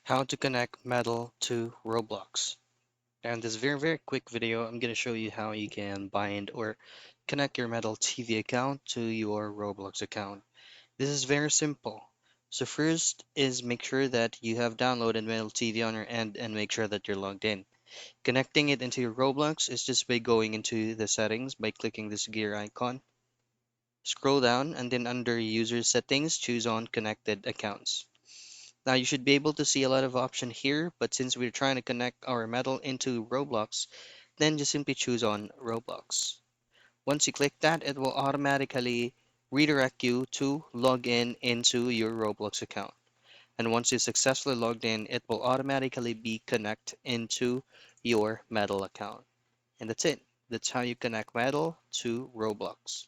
How to connect Metal to Roblox. And this very quick video, I'm going to show you how you can bind or connect your Metal TV account to your Roblox account. This is very simple. So first is make sure that you have downloaded Metal TV on your end and make sure that you're logged in. Connecting it into your Roblox is just by going into the settings by clicking this gear icon. Scroll down and then under user settings, choose on connected accounts. Now you should be able to see a lot of option here, but since we're trying to connect our metal into Roblox, then just simply choose on Roblox. Once you click that, it will automatically redirect you to log in into your Roblox account. And once you successfully logged in, it will automatically be connect into your metal account. And that's it. That's how you connect metal to Roblox.